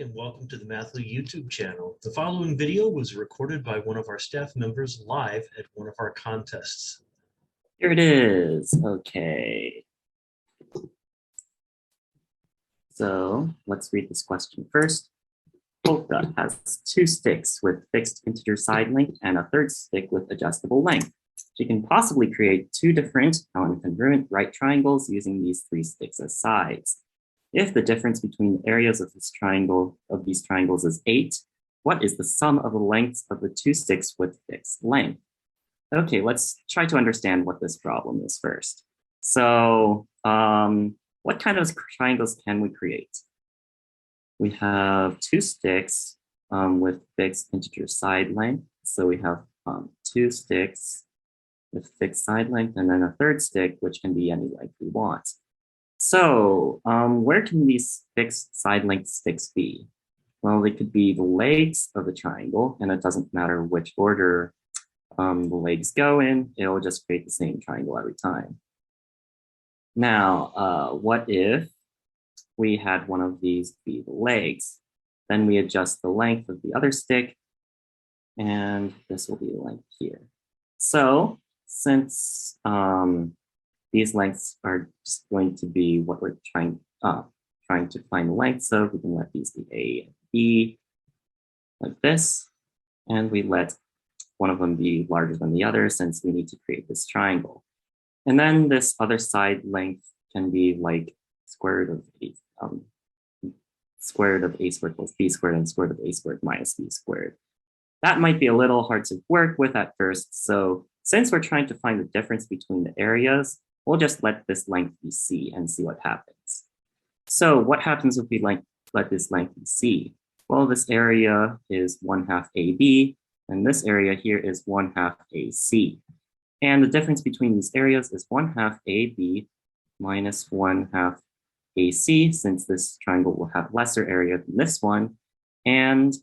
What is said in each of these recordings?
and welcome to the Mathly YouTube channel. The following video was recorded by one of our staff members live at one of our contests. Here it is. Okay. So let's read this question first. Polka has two sticks with fixed integer side length and a third stick with adjustable length. She can possibly create two different non-congruent right triangles using these three sticks as sides. If the difference between the areas of these triangles is 8, what is the sum of the lengths of the two sticks with fixed length? Okay, let's try to understand what this problem is first. So what kind of triangles can we create? We have two sticks with fixed integer side length. So we have two sticks with fixed side length and then a third stick, which can be any length we want. So where can these fixed side length sticks be? Well, they could be the legs of the triangle, and it doesn't matter which order the legs go in, it'll just create the same triangle every time. Now, what if we had one of these be the legs? Then we adjust the length of the other stick, and this will be the length here. So since these lengths are just going to be what we're trying to find the lengths of, we can let these be A and B, like this, and we let one of them be larger than the other since we need to create this triangle. And then this other side length can be like square root of a squared plus b squared and square root of a squared minus b squared. That might be a little hard to work with at first. So since we're trying to find the difference between the areas, we'll just let this length be c and see what happens. So what happens if we let this length be c? Well, this area is 1/2 AB, and this area here is 1/2 AC. And the difference between these areas is 1/2 AB minus 1/2 AC, since this triangle will have lesser area than this one, and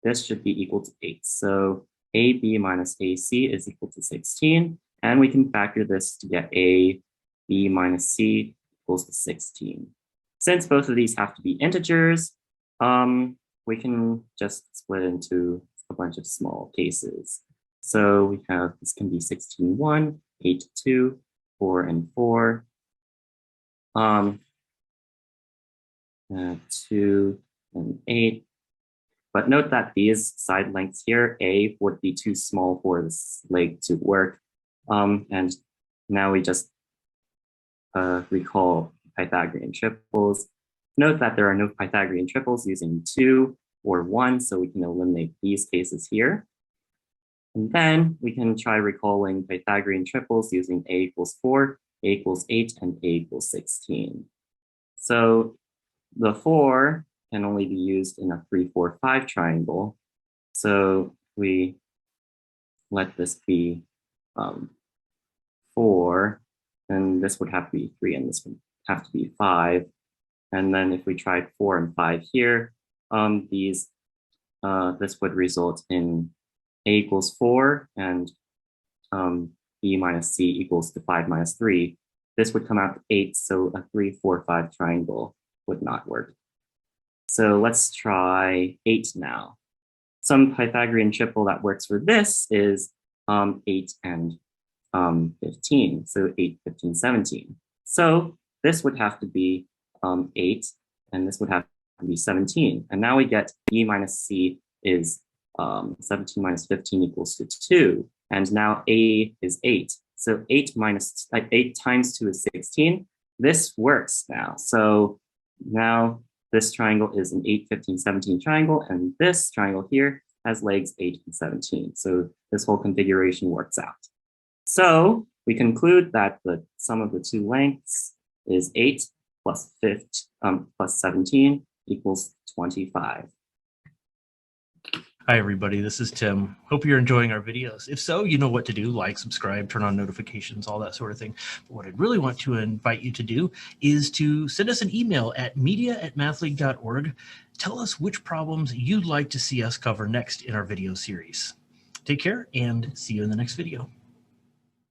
this should be equal to 8. So AB minus AC is equal to 16, and we can factor this to get A, B minus C equals to 16. Since both of these have to be integers, we can just split into a bunch of small cases. So we have, this can be 16, 1, 8, 2, 4, and 4, 2, and 8. But note that these side lengths here, A would be too small for this leg to work. And now we just recall Pythagorean triples. Note that there are no Pythagorean triples using 2 or 1, so we can eliminate these cases here. And then we can try recalling Pythagorean triples using A equals 4, A equals 8, and A equals 16. So the 4 can only be used in a 3, 4, 5 triangle. So we let this be 4, and this would have to be 3, and this would have to be 5. And then if we tried 4 and 5 here, this would result in A equals 4 and B minus C equals to 5 minus 3. This would come out to 8, so a 3, 4, 5 triangle would not work. So let's try 8 now. Some Pythagorean triple that works for this is 8 and 15, so 8, 15, 17. So this would have to be 8, and this would have to be 17. And now we get B minus C is 17 minus 15 equals to 2. And now A is 8. So 8 times 2 is 16. This works now. So now this triangle is an 8, 15, 17 triangle, and this triangle here has legs 8 and 17. So this whole configuration works out. So we conclude that the sum of the two lengths is 8 plus 17 equals 25. Hi everybody, this is Tim. Hope you're enjoying our videos. If so, you know what to do: like, subscribe, turn on notifications, all that sort of thing. But what I'd really want to invite you to do is to send us an email at media@mathleague.org. Tell us which problems you'd like to see us cover next in our video series. Take care and see you in the next video.